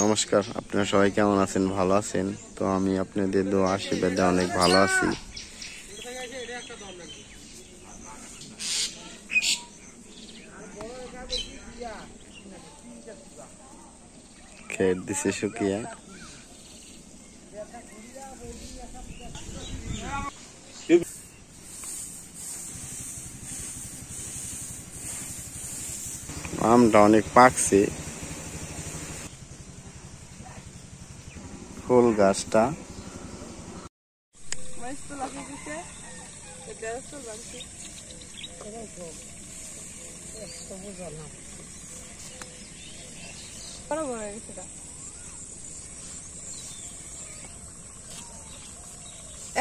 নমস্কার, আপনারা সবাই কেমন আছেন? ভালো আছেন তো? আমি আপনাদের দোয়া আশীর্বাদে অনেক ভালো আছি। খেত দিছে শুকিয়ে। আমটা অনেক পাকছে। ফুল গাছটা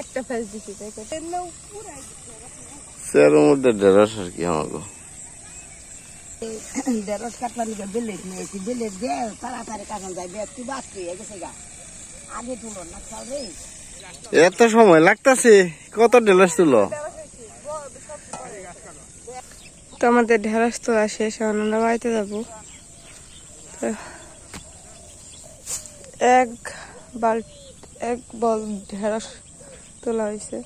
একটা ফেস দিছি সের মধ্যে ঢেঁড়স আর কি আমাকে ঢেঁড়স কাটবার লিগে বেলেট নিয়েছি, বেলেট দিয়ে তাড়াতাড়ি কাটন যায়। তুই বাঁচতে গেছে গা, আগে তুলো না রে। এত সময় লাগতেছে? কত ঢেঁড়স তুলো? তো আমাদের ঢেঁড়স তো আসে, আমরা বাড়িতে যাবো। এক বল ঢেঁড়স তোলা হয়েছে,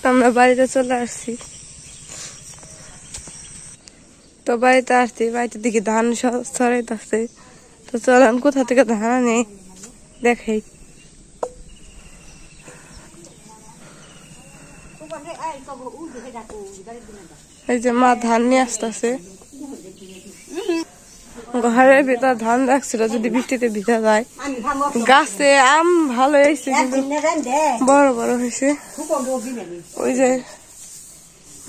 আমরা বাড়িতে চলে আসছি। তো বাড়িতে আসছি, বাড়িতে দিকে ধান ছড়াইতেছে। তো চলেন কোথা থেকে ধান আনে দেখাই। এই যে মা ধান নিয়ে আসতেছে। ঘরের ভিতর ধান রাখছিল, যদি বৃষ্টিতে ভিজা যায়। গাছে আম ভালো হয়েছে, কিন্তু বড় বড় হয়েছে। ওই যে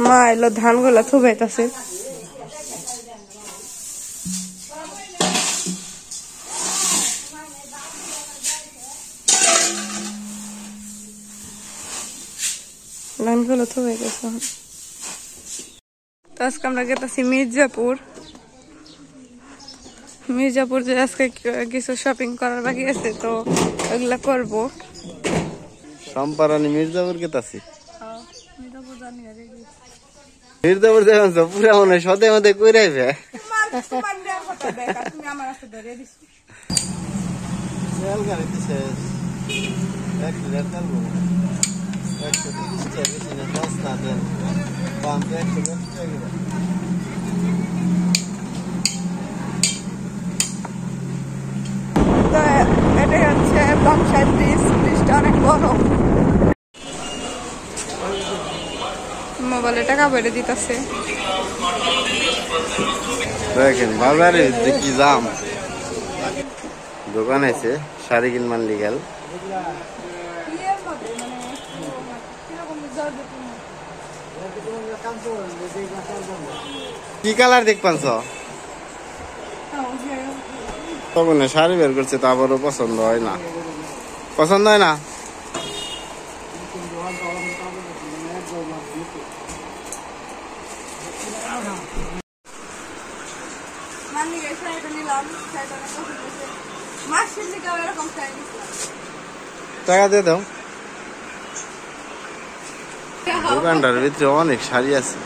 মা এলো ধান গুলা থুবাইতেছে। ধানগুলো থুবাইতেছে। তো আজকে আমরা গেতেছি মির্জাপুর। যে আজকে কিছু শপিং করার বাকি আছে, তো ওইগুলা করবো। সম্পারানি মির্জাপুর গেতাছি। মির্জাপুর যাবেন তো পুরা মনে সদে মধ্যে কইরাইবে। এটাই হচ্ছে বাংশাই ব্রিজ। ব্রিজটা অনেক বড়। মোবাইলে টাকা বেড়ে দিতেছে। দেখেন বাজারে কি দাম। দোকান আছে শাড়ি কিনমান লিগাল। কি কালার দেখবেন? তখন শাড়ি বের করছে, তারপরও পছন্দ হয় না। টাকা দিয়ে দাও। দোকানটার ভিতরে অনেক শাড়ি আছে,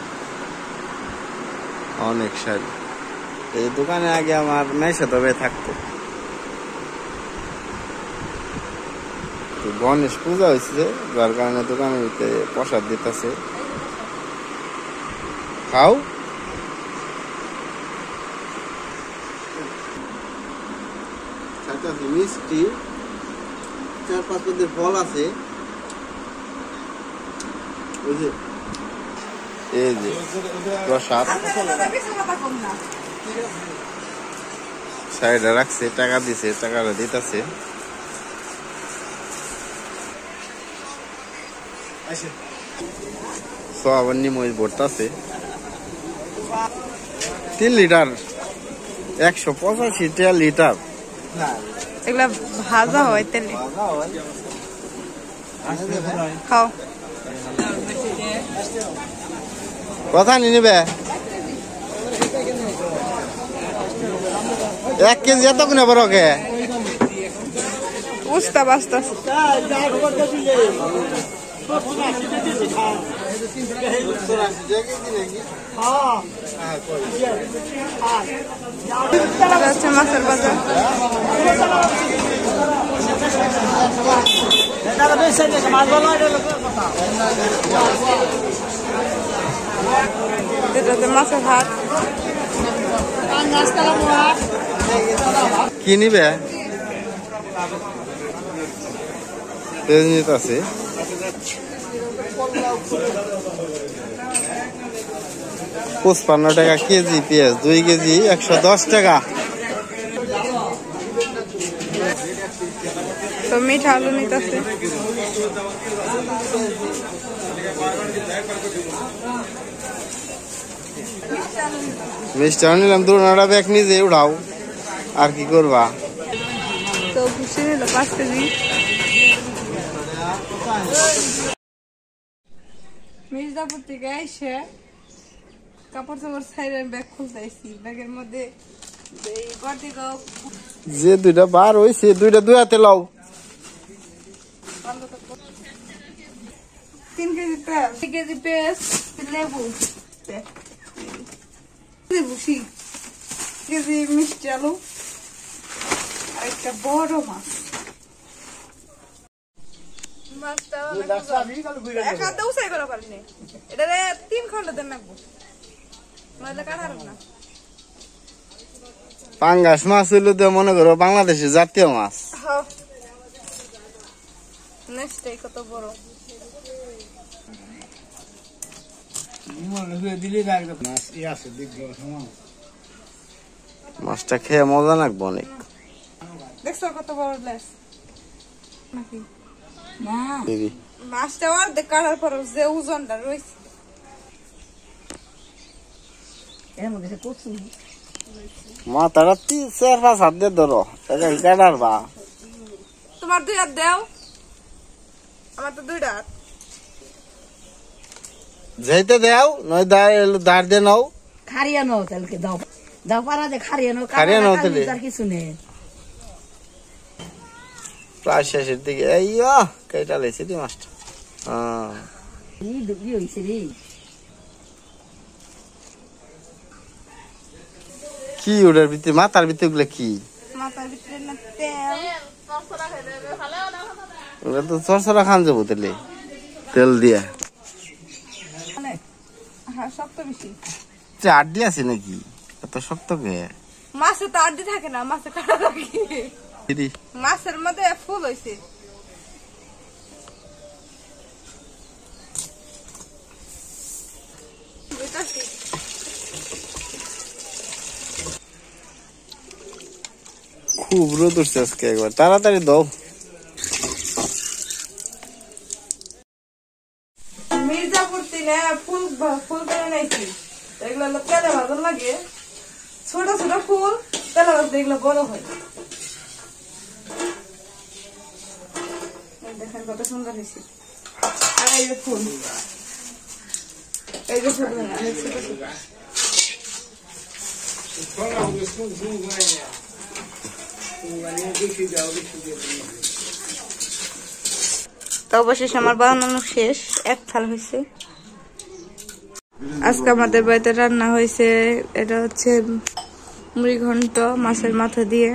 অনেক শাড়ি। এই দোকানে আগে আমার মেয়ের তবে থাকতো। গণেশ পূজা হয়েছে, যার কারণে দোকানের ভিতরে প্রসাদ দিতেছে। খাও। মিষ্টি 4-5 পদের ফল আছে। এই যে প্রসাদ সাইডে রাখছে, টাকা দিছে, টাকাটা দিতেছে। আবার নিমই ভরতাছে। 3 লিটার 185 টাকা লিটার। এগুলা ভাজা হয় তেলে। খাও। কথা নিবে 1 কেজি এত কিনে বড় কে উস্তা বাস্তা এটা হচ্ছে মাছের বাজার। এটা হচ্ছে মাছের হাট। কি নিবে তেজনিত আছে 55 টাকা কেজি পেঁয়াজ, 2 কেজি 110 টাকা। তো মিঠা আলু নিতেছে। মিষ্টি নিলাম 2 ব্যাগ, নিজে উড়াও আর কি করবা। তো খুশি নিল 5 কেজি। মির্জাপুর থেকে এসে কাপড় চাপড় ছাইরে ব্যাগ খুলতে আইছি। ব্যাগের মধ্যে এই বাটি দাও, যে 2টা বার হইছে 2টা 2 হাতে লাও। 3 কেজি তেল, 2 কেজি পেস্ট, লেবু, বুসি, কেজি মিষ্টি আলু আর একটা বড় মাছ। মাছটা এক হাতে উসাই করা পারিনি, এটা 3 খন্ড দেন রাখবো, নাহলে কাটার না। পাঙ্গাস মাছ হইলো তো মনে করো বাংলাদেশের জাতীয় মাছ। নেক্সটাই কত বড়। মাছটা খেয়ে মজা লাগবে অনেক। দেখছো কত বড় লেস নাকি? না দিদি মাছটা অর্ধেক কাটার পর যে ওজনটা রয়েছে, এর মধ্যে সে কচু মাথাটা 3-4-5 হাত দিয়ে ধরো, এটা কাটার বা। তোমার 2 হাত দাও, আমার তো 2টা হাত। যাইতে দাও নয় দাঁড় দিয়ে নাও। খারিয়া নাও তাহলে দাও দাও পারা যে খারিয়া নাও, খারিয়া নাও তাহলে। আর কিছু নেই। প্রায় শেষের দিকে এই কেটা লেছি তুই মাছটা। এই ডুবি হইছে রে। কি ওটার ভিতরে, মাথার ভিতরে গুলো কি? মাথার ভিতরে না তেল, ওটা তো চরচরা খান যাবো তাহলে তেল দিয়ে। হ্যাঁ শক্ত বেশি। আড্ডি আছে নাকি এত শক্ত কে? মাছে তো আড্ডি থাকে না, মাছে কাটা থাকে। মাছের মধ্যে ফুল হয়েছে। খুব রোদ উঠছে আজকে, একবার তাড়াতাড়ি দাও। মির্জাপুর থেকে ফুল ফুল করে নাইছি, এগুলো হলো তেলে ভালো লাগে। ছোট ছোট ফুল তেলে ভাজলে এগুলো বড় হয়। দেখেন কত সুন্দর হয়েছে। আর এই যে ফুল, এই যে ছোট অনেক ছোট ছোট। তো অবশেষে আমার বানানো শেষ, 1 থাল হয়েছে। আজকে আমাদের বাড়িতে রান্না হয়েছে, এটা হচ্ছে মুড়ি ঘন্ট মাছের মাথা দিয়ে,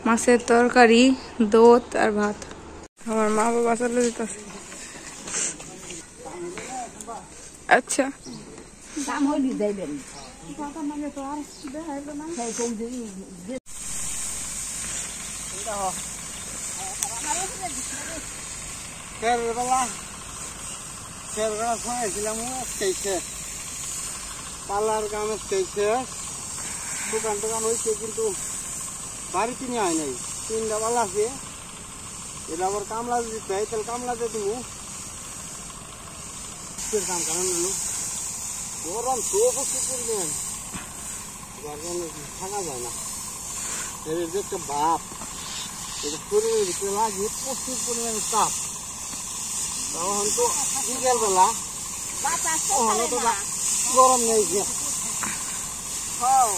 মাছের তরকারি, দুধ আর ভাত। আমার মা বাবা চলে যেতেছে। আচ্ছা দাম হইলি যাইবেন পালার গান খেয়েছে, দোকান টোকান হয়েছে কিন্তু বাড়িতে নিয়ে হয় নাই। 3টা পালা আছে, এটা আবার কামলা দিতে হয়, তাহলে কামলাতে তুমি কাম করেন গরম তো প্রচুর পরিমাণ, থাকা যায় না। এর যে একটা ভাব এটা শরীরের ভিতরে লাগে, প্রচুর পরিমাণে তাপ। তখন তো বিকেল বেলা তো গরম নেই যে। হ্যাঁ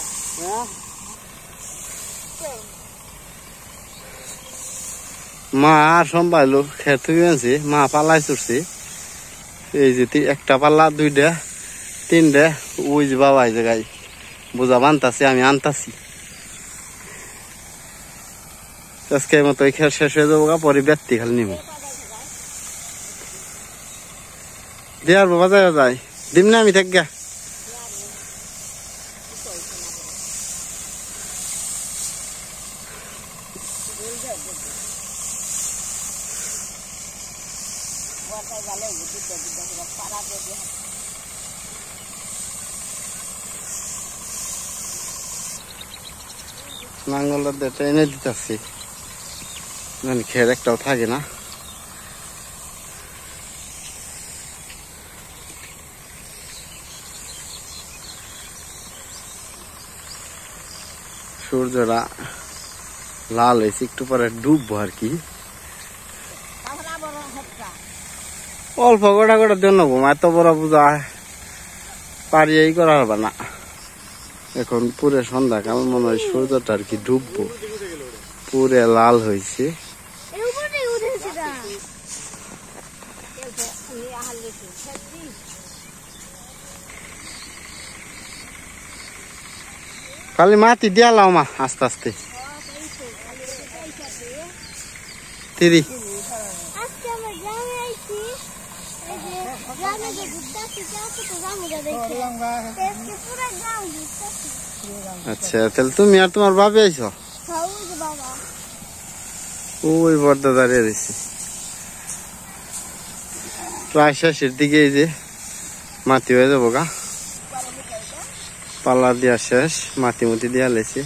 মা সম্ভালো খেতে গেছে, মা পালাই চড়ছে, এই যে একটা পাল্লা, দুইটা, তিনটা, ওই যে বাবা এই জায়গায় বোঝা বানতাছে, আমি আনতাছি। আজকে মতো এই খেল শেষ হয়ে যাবো, পরে ব্যক্তি খালি নিব দেওয়ার বাবা যায় যায় দিম না আমি থাক গা। নাঙ্গলের দিয়ে এনে দিতেছি, খের একটাও থাকে না। সূর্যটা লাল হয়েছে, একটু পরে ডুববো আর কি। অল্প গোটা গোটা জন্য এত বড় পূজা পারি এই করা হবে না। এখন পুরে সন্ধ্যাকাল, মনে হয় সূর্যটা আর কি ডুববো, পুরে লাল হয়েছে। খালি মাটি দিয়া লাও মা আস্তে আস্তে। তিরি আচ্ছা, তাহলে তুমি আর তোমার বাবা আইছো? ওই বর্দা দাঁড়িয়ে রয়েছে। প্রায় শেষের দিকে এই যে মাটি হয়ে যাবো গা, পাল্লা দিয়া শেষ, মাটি মুটি দিয়া লেছে।